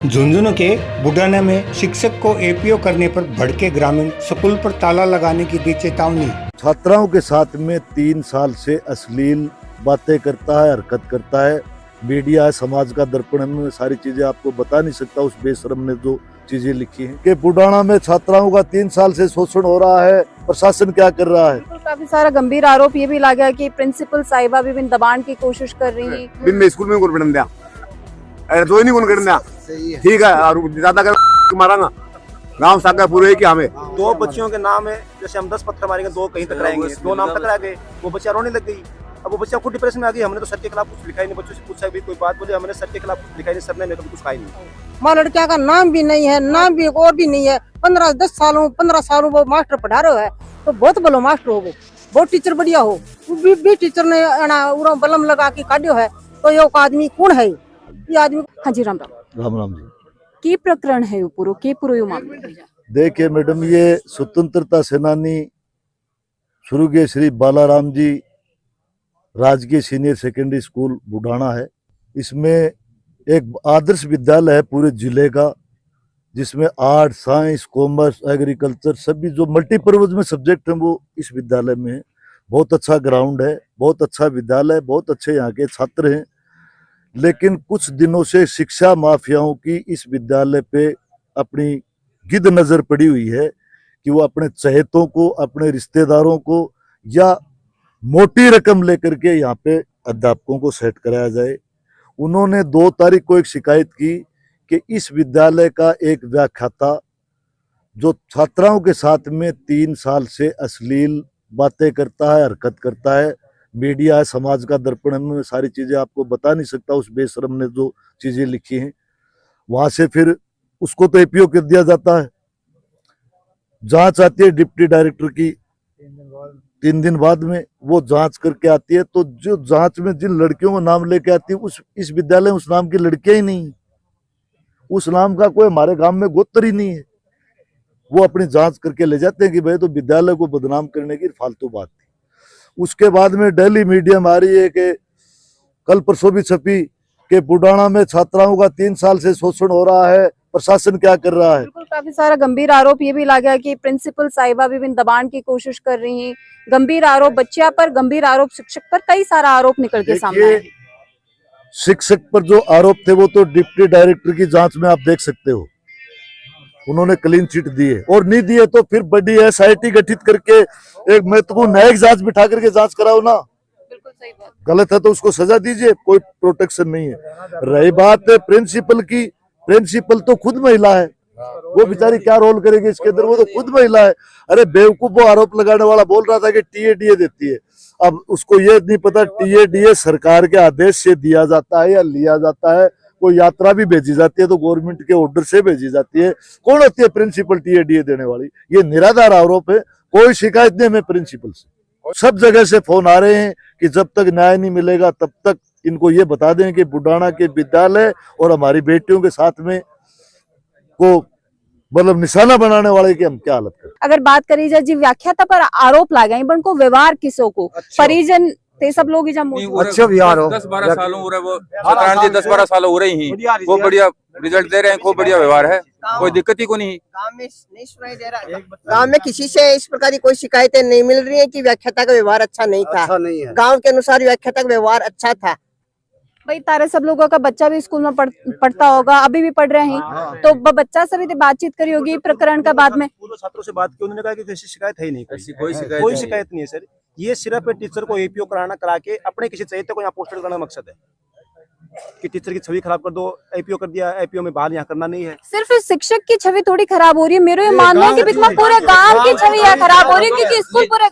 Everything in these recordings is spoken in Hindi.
झुंझुनू के बुढ़ाना में शिक्षक को एपीओ करने पर भड़के ग्रामीण, स्कूल पर ताला लगाने की दी चेतावनी। छात्राओं के साथ में 3 साल से अश्लील बातें करता है, हरकत करता है। मीडिया है, समाज का दर्पण, में सारी चीजें आपको बता नहीं सकता। उस बेशरम ने जो चीजें लिखी हैं कि बुढ़ाना में छात्राओं का 3 साल से शोषण हो रहा है, प्रशासन क्या कर रहा है। काफी सारा गंभीर आरोप ये भी लगा कि प्रिंसिपल साहिबा भी दबाने की कोशिश कर रही है। दिन में स्कूल में कौन पढ़ने दिया, दो नहीं कौन करने दिया, ठीक है। और ज्यादा कर मारांगा गांव सागा पूरे कि हमें 2 बच्चियों के नाम है, जैसे हम 10 पत्थर मारेंगे 2 कहीं टकराएंगे, 2 नाम टकरा गए, वो बच्चा रोने लग गई। अब वो बच्चा खुद डिप्रेशन में आ गई। हमने तो सर के खिलाफ कुछ लिखा ही नहीं, बच्चों से पूछा भी कोई बात बोले, हमने सर के खिलाफ कुछ लिखा ही नहीं, सर ने मेरे को कुछ कहा ही नहीं। मां लड़किया का नाम भी नहीं है, नाम भी और भी नहीं है। 15 सालों वो मास्टर पढ़ा रहा है, तो बहुत बड़ो मास्टर हो, बहुत टीचर बढ़िया हो। भी टीचर ने बलम लगा के काटियो है, तो ये आदमी कौन है ये आदमी। हाँ जी, राम राम। राम राम जी। की प्रकरण है पूरो मामला। देखिए मैडम, ये स्वतंत्रता सेनानी स्वर्गीय श्री बालाराम जी राजकीय सीनियर सेकेंडरी स्कूल बुढ़ाना है। इसमें एक आदर्श विद्यालय है पूरे जिले का, जिसमें आर्ट, साइंस, कॉमर्स, एग्रीकल्चर सभी जो मल्टीपर्पज में सब्जेक्ट हैं वो इस विद्यालय में है। बहुत अच्छा ग्राउंड है, बहुत अच्छा विद्यालय, बहुत अच्छे यहाँ के छात्र हैं। लेकिन कुछ दिनों से शिक्षा माफियाओं की इस विद्यालय पे अपनी गिद्ध नजर पड़ी हुई है कि वो अपने चहेतों को, अपने रिश्तेदारों को या मोटी रकम लेकर के यहाँ पे अध्यापकों को सेट कराया जाए। उन्होंने 2 तारीख को एक शिकायत की कि इस विद्यालय का एक व्याख्याता जो छात्राओं के साथ में 3 साल से अश्लील बातें करता है, हरकत करता है। मीडिया है, समाज का दर्पण, में सारी चीजें आपको बता नहीं सकता। उस बेशरम ने जो चीजें लिखी हैं, वहां से फिर उसको तो एपीओ कर दिया जाता है। जांच आती है डिप्टी डायरेक्टर की 3 दिन बाद में, वो जांच करके आती है। तो जो जांच में जिन लड़कियों का नाम लेके आती है, इस विद्यालय में उस नाम की लड़कियां ही नहीं, उस नाम का कोई हमारे गांव में गोत्र ही नहीं है। वो अपनी जांच करके ले जाते हैं कि भाई तो विद्यालय को बदनाम करने की फालतू बात थी। उसके बाद में डेली मीडिया में आ रही है कि कल परसों भी छपी कि बुढ़ाना में छात्राओं का 3 साल से शोषण हो रहा है, प्रशासन क्या कर रहा है। काफी सारा गंभीर आरोप ये भी लगा कि प्रिंसिपल साहिबा भी दबाने की कोशिश कर रही हैं। गंभीर आरोप बच्चिया पर, गंभीर आरोप शिक्षक पर, कई सारा आरोप निकल के सामने आए। शिक्षक पर जो आरोप थे वो तो डिप्टी डायरेक्टर की जांच में आप देख सकते हो, उन्होंने क्लीन चिट दी है। और नहीं दिए तो फिर बड़ी एसआईटी गठित करके एक महत्वपूर्ण न्यायिक जांच बिठा करके जांच कराओ ना। बिल्कुल सही बात। गलत है तो उसको सजा दीजिए, कोई प्रोटेक्शन नहीं है। रही बात प्रिंसिपल की, प्रिंसिपल तो खुद महिला है, वो बेचारी क्या रोल करेगी इसके अंदर, वो तो खुद महिला है। अरे बेवकूफ, वो आरोप लगाने वाला बोल रहा था कि टीएडीए देती है। अब उसको ये नहीं पता टीएडीए सरकार के आदेश से दिया जाता है या लिया जाता है। कोई यात्रा भी भेजी जाती है तो गवर्नमेंट के ऑर्डर से भेजी जाती है। कौन होती है प्रिंसिपल टीएडीए देने वाली? ये निराधार आरोप है। कोई शिकायत नहीं हमें प्रिंसिपल से। सब जगह से फोन आ रहे हैं कि जब तक न्याय नहीं मिलेगा तब तक इनको ये बता दें कि बुढ़ाना के विद्यालय और हमारी बेटियों के साथ में को मतलब निशाना बनाने वाले की हम क्या हालत करें। अगर बात करी जाए जी व्याख्याता पर आरोप लगाए, पर उनको व्यवहार किसों को, परिजन ते सब लोग अच्छा बिहार हो 10-12 सालों हो रहे, वो 10-12 साल हो रही ही, वो बढ़िया रिजल्ट दे रहे हैं, खूब बढ़िया व्यवहार है, कोई दिक्कत ही को नहीं। गांव में नहीं सुनाई दे रहा है, गांव में किसी से इस प्रकार की कोई शिकायतें नहीं मिल रही है कि व्याख्याता का व्यवहार अच्छा नहीं था। गांव के अनुसार व्याख्याता का व्यवहार अच्छा था। भाई तारे सब लोगों का बच्चा भी स्कूल में पढ़ता होगा, अभी भी पढ़ रहे हैं, तो बच्चा से भी बातचीत करी होगी प्रकरण का बाद में। छात्रों से बात की, उन्होंने कहा कि कैसी शिकायत है ही नहीं, ऐसी कोई शिकायत नहीं है सर। ये सिर्फ टीचर को एपीओ करा के अपने किसी चहेते को यहाँ पोस्टर करने का मकसद है कि टीचर की छवि खराब कर दो, एपीओ कर दिया, एपीओ में बाहर यहाँ करना नहीं है। सिर्फ शिक्षक की छवि थोड़ी खराब हो रही है, मेरा ये मानना है कि पूरे गांव की छवि खराब हो रही है, क्योंकि स्कूल पूरे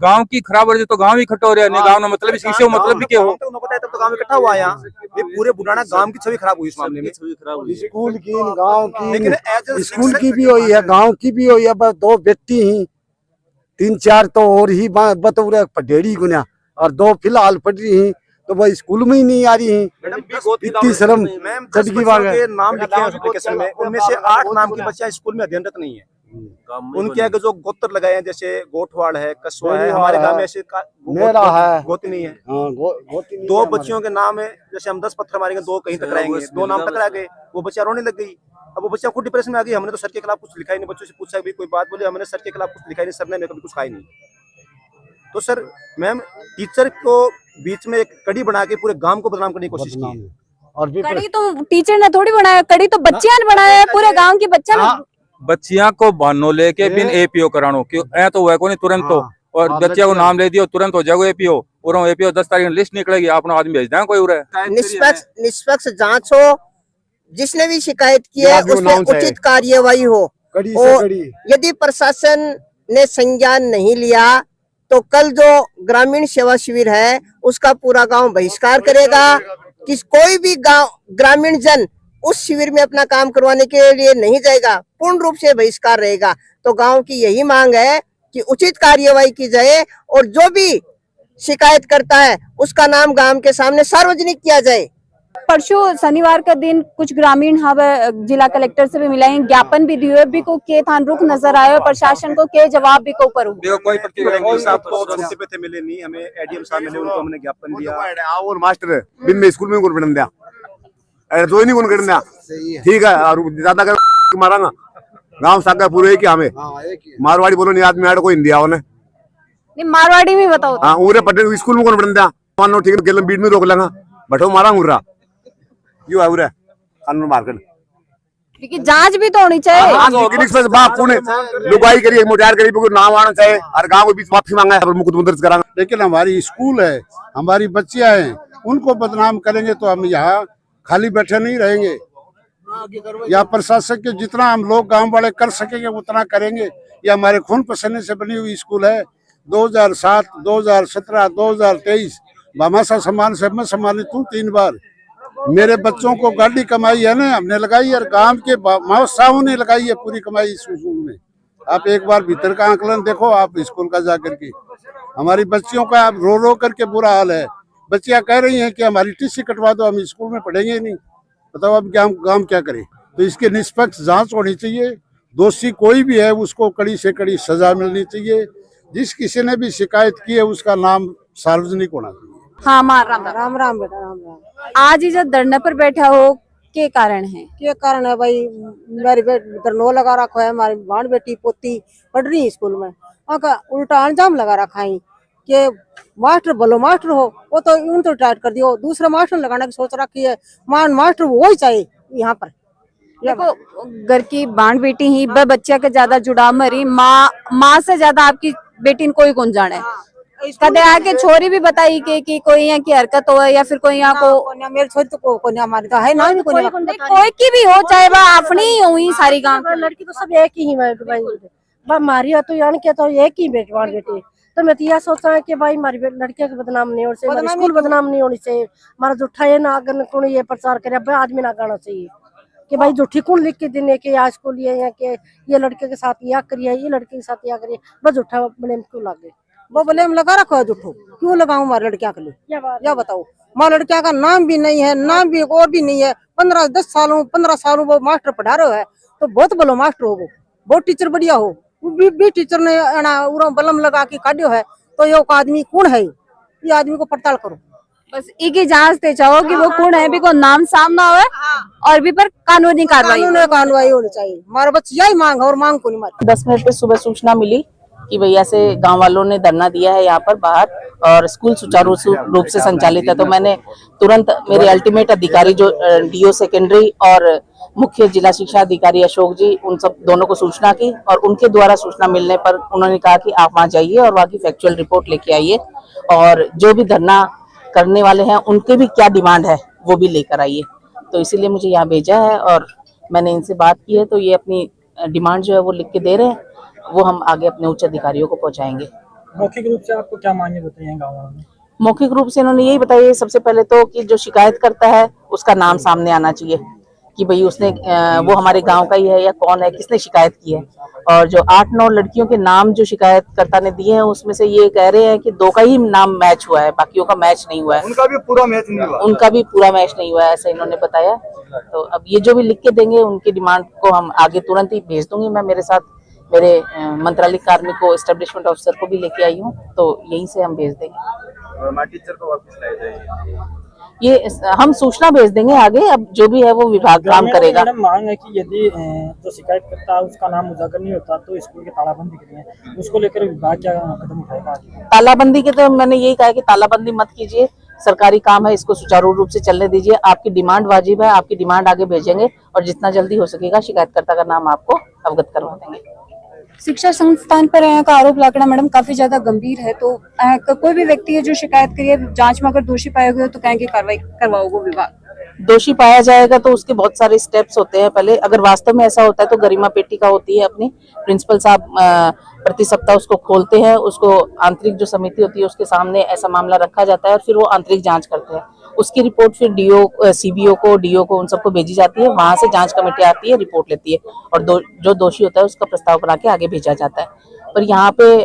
गांव की खराब हो रही है तो गांव ही इकट्ठा हो रहा है। गांव में मतलब किसी को मतलब भी क्या हो, तब तो गांव इकट्ठा हुआ यहाँ। ये पूरे बुढ़ाना गांव की छवि खराब हुई इस मामले में। स्कूल की, गांव की, लेकिन स्कूल की भी हुई है, गांव की भी हुई है। बस 2 व्यक्ति ही, 3-4 तो और ही बतौर पढ़ेड़ी गुना, और 2 फिलहाल पढ़ रही हैं, तो वह स्कूल में ही नहीं आ रही हैं। इतनी शर्म चढ़ की बात है। नाम लिखे हैं एप्लीकेशन में, उनमें से 8 नाम की बच्चियां स्कूल में अध्ययनरत नहीं है। उनके आगे जो गोत्र लगाए हैं, जैसे गोठवाड़ है, कसवा है, हमारे गांव में ऐसे मेरा है। गोती नहीं है। हाँ, गोती नहीं दो है हमारे। बच्चियों के नाम है, जैसे हम 10 पत्थर मारेंगे, दो कहीं टकराएंगे, दो नाम टकरा गए, वो बच्चा रोने लग गई। अब वो बच्चा खुद डिप्रेशन में आ गई। हमने तो सर के खिलाफ कुछ लिखा ही नहीं, बच्चों से पूछा भी कोई बात बोले, हमने सर के खिलाफ कुछ लिखा ही नहीं, सर ने मेरे को कुछ कहा ही नहीं। तो सर मैम, टीचर को बीच में एक कड़ी बना के पूरे गांव को बदनाम करने की कोशिश की है। और भी कड़ी तो टीचर ने थोड़ी बनाया, कड़ी तो बच्चियां ने बनाया है, पूरे गांव की बच्चा ने। बच्चियां को बहानो लेके बिन एपीओ करानो क्यों ऐ तो हुआ को नहीं तुरंत तो, और बच्चिया को नाम ले दियो तुरंत हो जाएगा एपीओ, और एपीओ 10 तारीख लिस्ट निकलेगी, आपने आदमी भेज दें कोई उरे। निष्पक्ष जांच हो, जिसने भी शिकायत की है उसमें उचित कार्यवाही हो। कड़ी और से कड़ी। यदि प्रशासन ने संज्ञान नहीं लिया तो कल जो ग्रामीण सेवा शिविर है उसका पूरा गांव बहिष्कार करेगा। कि कोई भी गांव ग्रामीण जन उस शिविर में अपना काम करवाने के लिए नहीं जाएगा, पूर्ण रूप से बहिष्कार रहेगा। तो गांव की यही मांग है कि उचित कार्यवाही की जाए और जो भी शिकायत करता है उसका नाम गांव के सामने सार्वजनिक किया जाए। परसों शनिवार का दिन कुछ ग्रामीण हम जिला कलेक्टर से भी मिले, ज्ञापन भी दिए, भी को के थान रुख नजर आयो, प्रशासन को के जवाब भी को करूं। कोई प्रतिक्रिया साहब तो छुट्टी पे थे, मिले नहीं हमें। एडीएम साहब मिले, उनको हमने ज्ञापन दिया। और मास्टर बिन में स्कूल में गुण दिया, अरे दो ही नहीं गुण कर दिया, ठीक है। और ज्यादा कर मारांगा गाँव सागा पूरे की हमें मारवाड़ी बोलो नहीं, आदमी आड़ को हिंदी आओ ने मारवाड़ी में बताओ। हाँ, उरे पटे स्कूल में कौन पढ़ दिया, मानो ठीक है, गेलम बीट में रोक लेगा, बैठो मारा उरा यो है उरे कानून मार कर। लेकिन जांच भी तो होनी चाहिए। बाप पुणे लुगाई करिए, मोटार करिए, कोई नाम आना चाहिए, हर गांव के बीच माफी मांगा है, मुकदमा दर्ज करांगा। लेकिन हमारी स्कूल है, हमारी बच्चियां हैं, उनको बदनाम करेंगे तो हम यहाँ खाली बैठे नहीं रहेंगे। या प्रशासन के जितना हम लोग गांव वाले कर सकेंगे उतना करेंगे। ये हमारे खून पसीने से बनी हुई स्कूल है। 2007, 2017, 2023 भामाशाह सम्मान से मैं सम्मानित हूँ 3 बार। मेरे बच्चों को गाड़ी कमाई है ना हमने लगाई, और गांव के महोत्सवों ने लगाई है पूरी कमाई इस स्कूल में। आप एक बार भीतर का आंकलन देखो आप स्कूल का जाकर के। हमारी बच्चियों का आप रो रो करके बुरा हाल है। बच्चियां कह रही हैं कि हमारी टीसी कटवा दो, हम स्कूल में पढ़ेंगे ही नहीं। बताओ अब गांव क्या करे। तो इसके निष्पक्ष जांच होनी चाहिए। दोषी कोई भी है उसको कड़ी से कड़ी सजा मिलनी चाहिए। जिस किसी ने भी शिकायत की है उसका नाम सार्वजनिक होना चाहिए। हाँ, मार राम राम राम बेटा, राम राम। आज ही जब धरने पर बैठा हो, के कारण है? क्या कारण है भाई, मेरी धरनो लगा रखा है, हमारी भाण बेटी पोती पढ़ रही है स्कूल में, उल्टा अंजाम लगा रखा है कि मास्टर बोलो मास्टर हो, वो तो उन तो टाइट कर दियो, दूसरा मास्टर लगाने की सोच रखी है। मास्टर वो ही चाहिए यहाँ पर। देखो, घर की बाण बेटी ही बच्चा के ज्यादा जुड़ाव मरी, माँ से ज्यादा आपकी बेटी ने कोई कौन जाने। कदे आके छोरी भी बताई कि कोई यहाँ की हरकत हो या फिर कोई यहाँ को मेरे छोरी तो को हमारी तो है ना, कोई की भी हो, चाहे वह अपनी ही हुई सारी गांव लड़की तो सब एक ही भाई मारी तो यानी क्या तो एक ही बेटवान बेटी। तो मैं तो यह सोचा है कि भाई हमारी लड़कियों की बदनाम नहीं होनी चाहिए, स्कूल बदनाम नहीं होनी चाहिए। हमारा झूठा ये ना अगर कौन ये प्रचार करे आदमी ना गाना चाहिए कि भाई झूठी कौन लिख के देने के आज स्कूल ये लड़के के साथ यह करिए, ये लड़के के साथ यह करिए, बस झूठा ब्लेम क्यों लागे। वो ब्लेम लगा रखो है झूठो, क्यों लगाऊं हमारे लड़कियां के लिए, या बताओ। हमारे लड़कियां का नाम भी नहीं है, नाम भी और भी नहीं है। 15 सालों वो मास्टर पढ़ा रहे है, तो बहुत बड़ो मास्टर हो, वो बहुत टीचर बढ़िया हो। भी टीचर ने बलम लगा के काटियो है, तो ये आदमी कौन है, ये आदमी को पड़ताल करो। बस एक ही जांच ते चाहो कि वो कौन है, भी को नाम सामना हो और भी पर कानूनी कार्रवाई होनी चाहिए। हमारे बच्चे यही मांग है और मांग को नहीं मार। 10 मिनट पे सुबह सूचना मिली कि भैया से गांव वालों ने धरना दिया है यहाँ पर बाहर, और स्कूल सुचारू रूप से संचालित है। तो मैंने तुरंत मेरे अल्टीमेट अधिकारी जो डीओ सेकेंडरी और मुख्य जिला शिक्षा अधिकारी अशोक जी, उन सब दोनों को सूचना की, और उनके द्वारा सूचना मिलने पर उन्होंने कहा कि आप वहाँ जाइए और वहाँ की फैक्चुअल रिपोर्ट लेके आइए, और जो भी धरना करने वाले हैं उनके भी क्या डिमांड है वो भी लेकर आइए। तो इसीलिए मुझे यहाँ भेजा है और मैंने इनसे बात की है। तो ये अपनी डिमांड जो है वो लिख के दे रहे हैं, वो हम आगे अपने उच्च अधिकारियों को पहुंचाएंगे। मौखिक रूप से आपको क्या मांगे बताइए गाँव वालों ने? मौखिक रूप से इन्होंने यही बताया सबसे पहले तो कि जो शिकायत करता है उसका नाम सामने आना चाहिए कि भाई उसने वो हमारे गांव का ही है या कौन है, किसने शिकायत की है। और जो 8-9 लड़कियों के नाम जो शिकायतकर्ता ने दिए हैं उसमें से ये कह रहे हैं कि 2 का ही नाम मैच हुआ है, बाकियों का मैच नहीं हुआ है। उनका भी पूरा मैच नहीं हुआ, ऐसा इन्होंने बताया। तो अब ये जो भी लिख के देंगे उनकी डिमांड को हम आगे तुरंत ही भेज दूंगी। मैं मेरे साथ मेरे मंत्रालय कार्मिक को एस्टेब्लिशमेंट ऑफिसर को भी लेके आई हूँ, तो यहीं से हम भेज देंगे। टीचर को वापस लाया जाएगा, ये हम सूचना भेज देंगे आगे, अब जो भी है वो विभाग काम करेगा। मैडम मांग है कि यदि जो शिकायत करता है उसका नाम उजागर नहीं होता तो स्कूल की तालाबंदी करें, उसको लेकर विभाग क्या कदम उठाएगा? तालाबंदी के तो मैंने यही कहा है कि तालाबंदी मत कीजिए, सरकारी काम है, इसको सुचारू रूप से चलने दीजिए। आपकी डिमांड वाजिब है, आपकी डिमांड आगे भेजेंगे और जितना जल्दी हो सकेगा शिकायतकर्ता का नाम आपको अवगत करवा देंगे। शिक्षा संस्थान पर यहाँ का आरोप लगना मैडम काफी ज्यादा गंभीर है, तो कोई भी व्यक्ति है जो शिकायत करिए, जांच में अगर दोषी पाया गया तो कहेंगे कार्रवाई करवाओगे विभाग? दोषी पाया जाएगा तो उसके बहुत सारे स्टेप्स होते हैं। पहले अगर वास्तव में ऐसा होता है तो गरिमा पेटी का होती है, अपनी प्रिंसिपल साहब प्रति सप्ताह उसको खोलते हैं, उसको आंतरिक जो समिति होती है उसके सामने ऐसा मामला रखा जाता है और फिर वो आंतरिक जांच करते हैं। उसकी रिपोर्ट फिर डीओ, सीबीओ को, डीओ को, उन सबको भेजी जाती है। वहां से जांच कमेटी आती है, रिपोर्ट लेती है और जो दोषी होता है उसका प्रस्ताव बना के आगे भेजा जाता है। पर यहाँ पे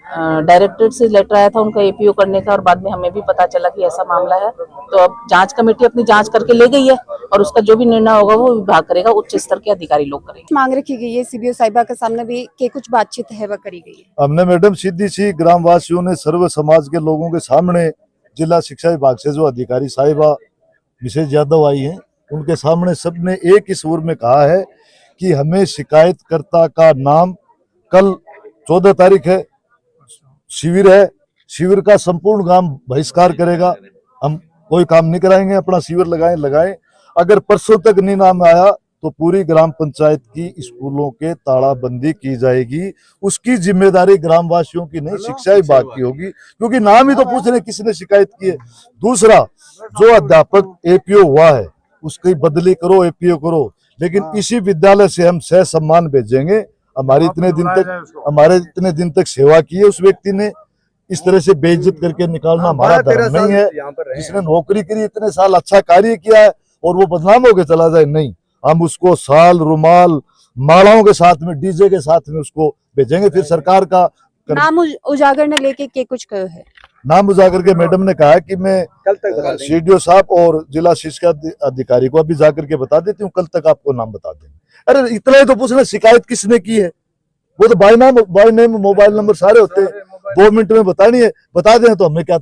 डायरेक्टरेट से लेटर आया था उनका एपीओ करने का और बाद में हमें भी पता चला कि ऐसा मामला है, तो अब जांच कमेटी अपनी जांच करके ले गई है और उसका जो भी निर्णय होगा वो विभाग करेगा, उच्च स्तर के अधिकारी लोग करेंगे। मांग रखी गई है सीबीओ साहिबा के सामने भी कि कुछ बातचीत है वह करी गई है। हमने मैडम सीधी सी ग्रामवासियों ने सर्व समाज के लोगों के सामने जिला शिक्षा विभाग से जो अधिकारी साहिबा मिसेज यादव आई हैं उनके सामने सबने एक ही सुर में कहा है कि हमें शिकायतकर्ता का नाम, कल 14 तारीख है, शिविर है, शिविर का संपूर्ण गांव बहिष्कार करेगा, हम कोई काम नहीं कराएंगे, अपना शिविर लगाएं। अगर परसों तक नहीं नाम आया तो पूरी ग्राम पंचायत की स्कूलों के तालाबंदी की जाएगी। उसकी जिम्मेदारी ग्रामवासियों की नहीं, शिक्षा विभाग की होगी, क्योंकि नाम ही तो पूछ रहे किसने शिकायत की है। दूसरा, जो अध्यापक एपीओ हुआ है उसकी बदली करो, एपीओ करो, लेकिन इसी विद्यालय से हम सह सम्मान भेजेंगे। हमारे इतने दिन तक सेवा की है उस व्यक्ति ने, इस तरह से बेइज्जत करके निकालना हमारा धर्म नहीं है। जिसने नौकरी करी, इतने साल अच्छा कार्य किया है और वो बदनाम होकर चला जाए, नहीं, हम उसको साल, रुमाल, मालाओं के साथ में, डीजे के साथ में उसको भेजेंगे। फिर सरकार का नाम उजागर ने लेके के कुछ कहो है? नाम उजागर के मैडम ने कहा कि मैं सीडीओ साहब और जिला शिक्षा अधिकारी को अभी जाकर के बता देती हूँ, कल तक आपको नाम बता देंगे। अरे इतना ही तो पूछना, शिकायत किसने की है? वो तो बाय नेम मोबाइल नंबर सारे होते हैं, 2 मिनट में बतानी है, बता दें तो हमें क्या